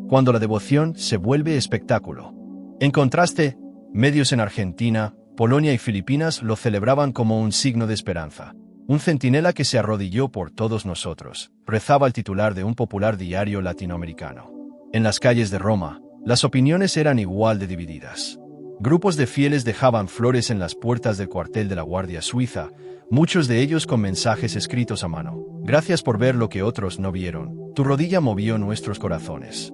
cuando la devoción se vuelve espectáculo». En contraste, medios en Argentina, Polonia y Filipinas lo celebraban como un signo de esperanza. Un centinela que se arrodilló por todos nosotros, rezaba el titular de un popular diario latinoamericano. En las calles de Roma, las opiniones eran igual de divididas. Grupos de fieles dejaban flores en las puertas del cuartel de la Guardia Suiza, muchos de ellos con mensajes escritos a mano. «Gracias por ver lo que otros no vieron. Tu rodilla movió nuestros corazones».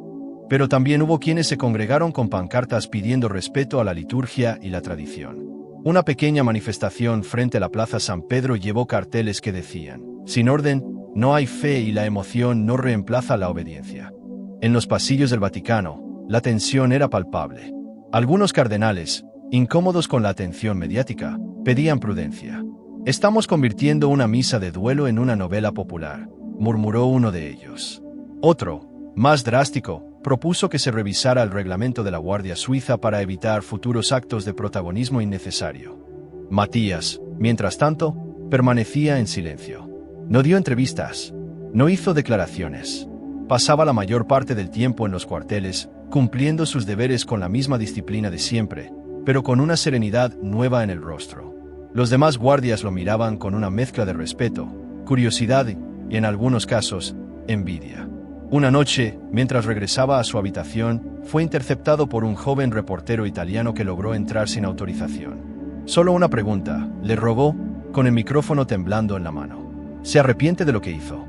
Pero también hubo quienes se congregaron con pancartas pidiendo respeto a la liturgia y la tradición. Una pequeña manifestación frente a la Plaza San Pedro llevó carteles que decían: «Sin orden, no hay fe y la emoción no reemplaza la obediencia». En los pasillos del Vaticano, la tensión era palpable. Algunos cardenales, incómodos con la atención mediática, pedían prudencia. «Estamos convirtiendo una misa de duelo en una novela popular», murmuró uno de ellos. Otro, más drástico, propuso que se revisara el reglamento de la Guardia Suiza para evitar futuros actos de protagonismo innecesario. Matías, mientras tanto, permanecía en silencio. No dio entrevistas, no hizo declaraciones. Pasaba la mayor parte del tiempo en los cuarteles, cumpliendo sus deberes con la misma disciplina de siempre, pero con una serenidad nueva en el rostro. Los demás guardias lo miraban con una mezcla de respeto, curiosidad y, en algunos casos, envidia. Una noche, mientras regresaba a su habitación, fue interceptado por un joven reportero italiano que logró entrar sin autorización. «Solo una pregunta», le rogó, con el micrófono temblando en la mano. «¿Se arrepiente de lo que hizo?»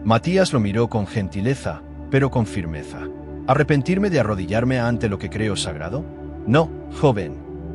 Matías lo miró con gentileza, pero con firmeza. «¿Arrepentirme de arrodillarme ante lo que creo sagrado? No, joven,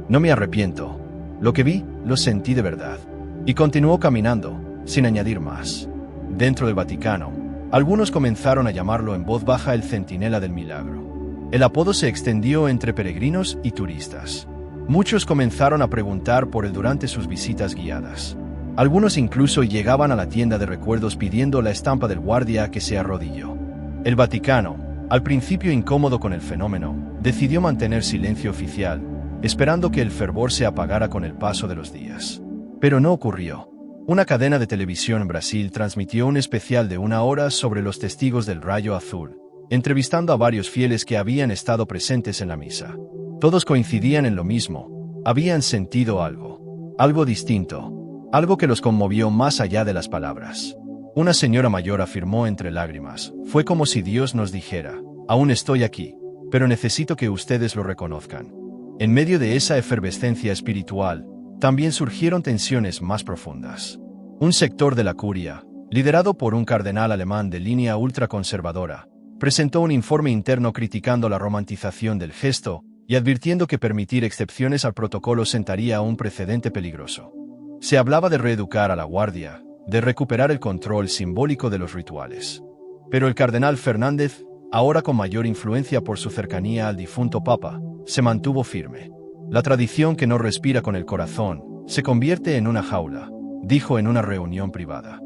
no me arrepiento. Lo que vi, lo sentí de verdad». Y continuó caminando, sin añadir más. Dentro del Vaticano, algunos comenzaron a llamarlo en voz baja el centinela del milagro. El apodo se extendió entre peregrinos y turistas. Muchos comenzaron a preguntar por él durante sus visitas guiadas. Algunos incluso llegaban a la tienda de recuerdos pidiendo la estampa del guardia que se arrodilló. El Vaticano, al principio incómodo con el fenómeno, decidió mantener silencio oficial, esperando que el fervor se apagara con el paso de los días. Pero no ocurrió. Una cadena de televisión en Brasil transmitió un especial de 1 hora sobre los testigos del rayo azul, entrevistando a varios fieles que habían estado presentes en la misa. Todos coincidían en lo mismo: habían sentido algo distinto, algo que los conmovió más allá de las palabras. Una señora mayor afirmó entre lágrimas: fue como si Dios nos dijera, aún estoy aquí, pero necesito que ustedes lo reconozcan. En medio de esa efervescencia espiritual, también surgieron tensiones más profundas. Un sector de la curia, liderado por un cardenal alemán de línea ultraconservadora, presentó un informe interno criticando la romantización del gesto y advirtiendo que permitir excepciones al protocolo sentaría un precedente peligroso. Se hablaba de reeducar a la guardia, de recuperar el control simbólico de los rituales. Pero el cardenal Fernández, ahora con mayor influencia por su cercanía al difunto Papa, se mantuvo firme. La tradición que no respira con el corazón se convierte en una jaula, dijo en una reunión privada.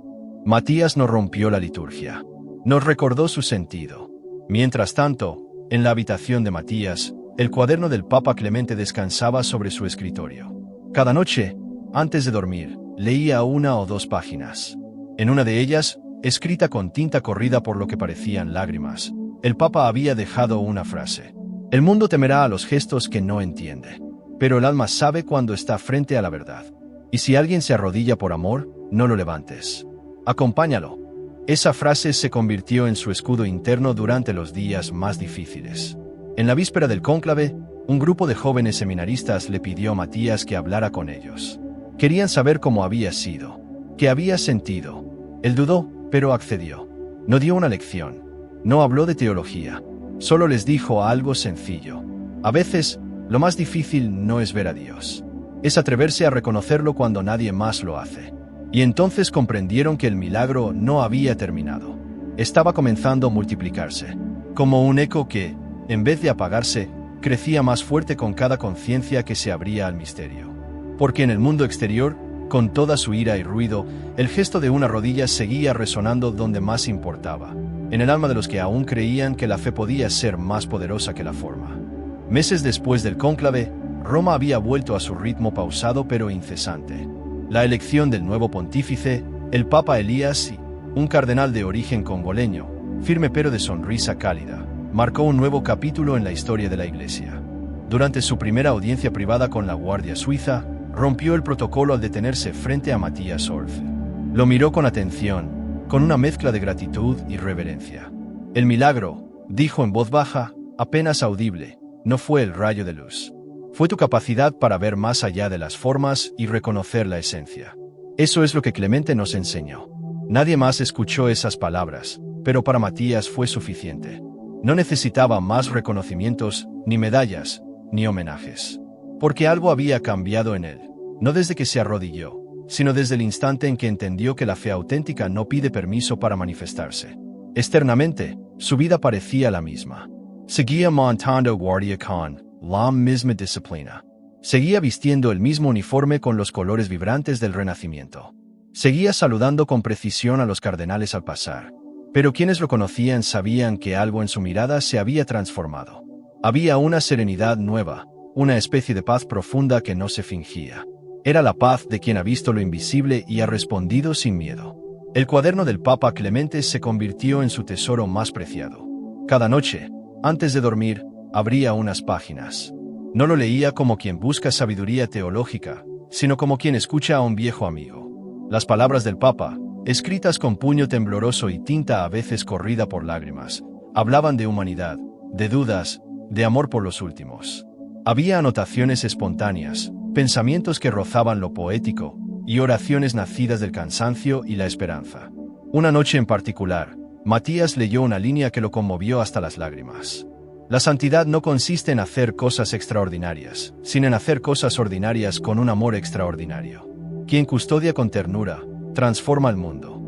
Matías no rompió la liturgia. Nos recordó su sentido. Mientras tanto, en la habitación de Matías, el cuaderno del Papa Clemente descansaba sobre su escritorio. Cada noche, antes de dormir, leía 1 o 2 páginas. En una de ellas, escrita con tinta corrida por lo que parecían lágrimas, el Papa había dejado una frase: el mundo temerá a los gestos que no entiende, pero el alma sabe cuando está frente a la verdad. Y si alguien se arrodilla por amor, no lo levantes. Acompáñalo. Esa frase se convirtió en su escudo interno durante los días más difíciles. En la víspera del cónclave, un grupo de jóvenes seminaristas le pidió a Matías que hablara con ellos. Querían saber cómo había sido, qué había sentido. Él dudó, pero accedió. No dio una lección. No habló de teología. Solo les dijo algo sencillo: a veces, lo más difícil no es ver a Dios. Es atreverse a reconocerlo cuando nadie más lo hace. Y entonces comprendieron que el milagro no había terminado. Estaba comenzando a multiplicarse, como un eco que, en vez de apagarse, crecía más fuerte con cada conciencia que se abría al misterio. Porque en el mundo exterior, con toda su ira y ruido, el gesto de una rodilla seguía resonando donde más importaba, en el alma de los que aún creían que la fe podía ser más poderosa que la forma. Meses después del cónclave, Roma había vuelto a su ritmo pausado pero incesante. La elección del nuevo pontífice, el Papa Elías I, un cardenal de origen congoleño, firme pero de sonrisa cálida, marcó un nuevo capítulo en la historia de la Iglesia. Durante su primera audiencia privada con la Guardia Suiza, rompió el protocolo al detenerse frente a Matías Orff. Lo miró con atención, con una mezcla de gratitud y reverencia. El milagro, dijo en voz baja, apenas audible, no fue el rayo de luz. Fue tu capacidad para ver más allá de las formas y reconocer la esencia. Eso es lo que Clemente nos enseñó. Nadie más escuchó esas palabras, pero para Matías fue suficiente. No necesitaba más reconocimientos, ni medallas, ni homenajes. Porque algo había cambiado en él, no desde que se arrodilló, sino desde el instante en que entendió que la fe auténtica no pide permiso para manifestarse. Externamente, su vida parecía la misma. Seguía montando guardia con la misma disciplina. Seguía vistiendo el mismo uniforme con los colores vibrantes del Renacimiento. Seguía saludando con precisión a los cardenales al pasar. Pero quienes lo conocían sabían que algo en su mirada se había transformado. Había una serenidad nueva, una especie de paz profunda que no se fingía. Era la paz de quien ha visto lo invisible y ha respondido sin miedo. El cuaderno del Papa Clemente se convirtió en su tesoro más preciado. Cada noche, antes de dormir, abría unas páginas. No lo leía como quien busca sabiduría teológica, sino como quien escucha a un viejo amigo. Las palabras del Papa, escritas con puño tembloroso y tinta a veces corrida por lágrimas, hablaban de humanidad, de dudas, de amor por los últimos. Había anotaciones espontáneas, pensamientos que rozaban lo poético, y oraciones nacidas del cansancio y la esperanza. Una noche en particular, Matías leyó una línea que lo conmovió hasta las lágrimas. La santidad no consiste en hacer cosas extraordinarias, sino en hacer cosas ordinarias con un amor extraordinario. Quien custodia con ternura, transforma el mundo.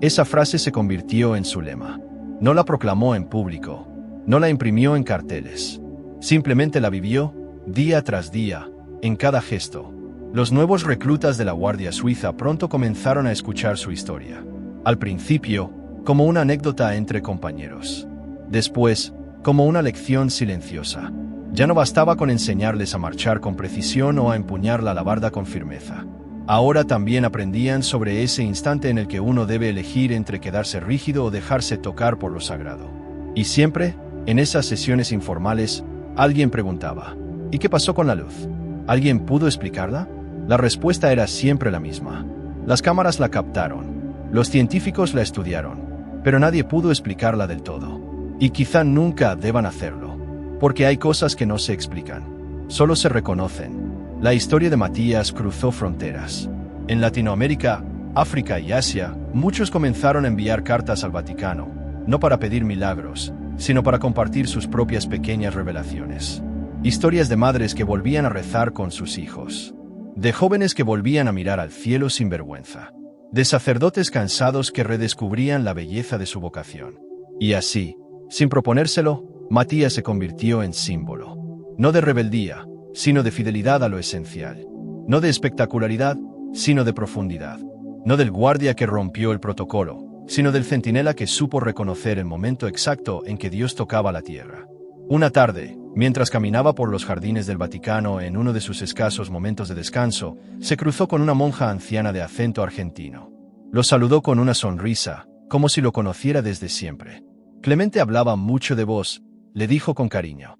Esa frase se convirtió en su lema. No la proclamó en público, No la imprimió en carteles. Simplemente la vivió, día tras día, en cada gesto. Los nuevos reclutas de la Guardia Suiza pronto comenzaron a escuchar su historia. Al principio, como una anécdota entre compañeros. Después, como una lección silenciosa. Ya no bastaba con enseñarles a marchar con precisión o a empuñar la alabarda con firmeza. Ahora también aprendían sobre ese instante en el que uno debe elegir entre quedarse rígido o dejarse tocar por lo sagrado. Y siempre, en esas sesiones informales, alguien preguntaba, ¿y qué pasó con la luz? ¿Alguien pudo explicarla? La respuesta era siempre la misma. Las cámaras la captaron, los científicos la estudiaron, pero nadie pudo explicarla del todo. Y quizá nunca deban hacerlo, porque hay cosas que no se explican, solo se reconocen. La historia de Matías cruzó fronteras. En Latinoamérica, África y Asia, muchos comenzaron a enviar cartas al Vaticano, no para pedir milagros, sino para compartir sus propias pequeñas revelaciones. Historias de madres que volvían a rezar con sus hijos, de jóvenes que volvían a mirar al cielo sin vergüenza, de sacerdotes cansados que redescubrían la belleza de su vocación. Y así, sin proponérselo, Matías se convirtió en símbolo, no de rebeldía, sino de fidelidad a lo esencial, no de espectacularidad, sino de profundidad, no del guardia que rompió el protocolo, sino del centinela que supo reconocer el momento exacto en que Dios tocaba la tierra. Una tarde, mientras caminaba por los jardines del Vaticano en uno de sus escasos momentos de descanso, se cruzó con una monja anciana de acento argentino. Lo saludó con una sonrisa, como si lo conociera desde siempre. Clemente hablaba mucho de vos, le dijo con cariño.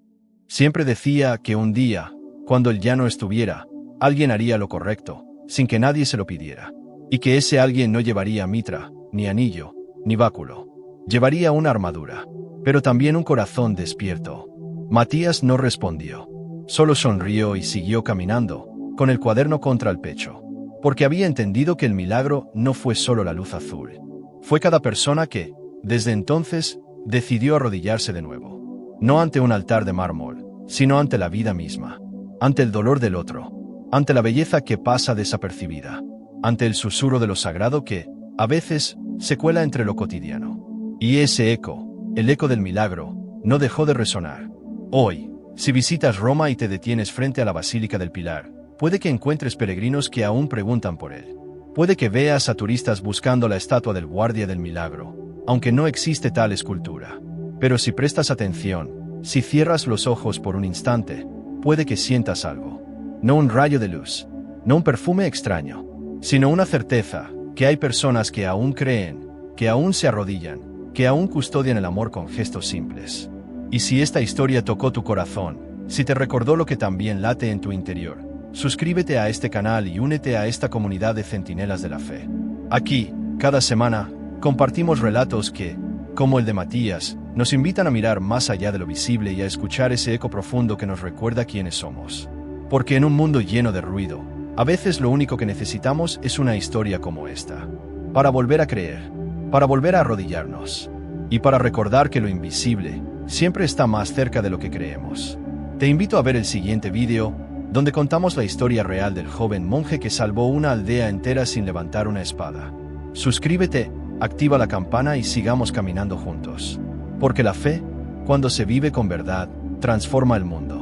Siempre decía que un día, cuando él ya no estuviera, alguien haría lo correcto, sin que nadie se lo pidiera. Y que ese alguien no llevaría mitra, ni anillo, ni báculo. Llevaría una armadura, pero también un corazón despierto. Matías no respondió. Solo sonrió y siguió caminando, con el cuaderno contra el pecho. Porque había entendido que el milagro no fue solo la luz azul. Fue cada persona que, desde entonces, decidió arrodillarse de nuevo. No ante un altar de mármol, sino ante la vida misma. Ante el dolor del otro, ante la belleza que pasa desapercibida, ante el susurro de lo sagrado que, a veces, se cuela entre lo cotidiano. Y ese eco, el eco del milagro, no dejó de resonar. Hoy, si visitas Roma y te detienes frente a la Basílica del Pilar, puede que encuentres peregrinos que aún preguntan por él. Puede que veas a turistas buscando la estatua del guardia del milagro, aunque no existe tal escultura. Pero si prestas atención, si cierras los ojos por un instante, puede que sientas algo. No un rayo de luz, no un perfume extraño, sino una certeza, que hay personas que aún creen, que aún se arrodillan, que aún custodian el amor con gestos simples. Y si esta historia tocó tu corazón, si te recordó lo que también late en tu interior, suscríbete a este canal y únete a esta comunidad de centinelas de la fe. Aquí, cada semana, compartimos relatos que, como el de Matías, nos invitan a mirar más allá de lo visible y a escuchar ese eco profundo que nos recuerda quiénes somos. Porque en un mundo lleno de ruido, a veces lo único que necesitamos es una historia como esta. Para volver a creer, para volver a arrodillarnos, y para recordar que lo invisible siempre está más cerca de lo que creemos. Te invito a ver el siguiente vídeo, donde contamos la historia real del joven monje que salvó una aldea entera sin levantar una espada. Suscríbete, activa la campana y sigamos caminando juntos. Porque la fe, cuando se vive con verdad, transforma el mundo.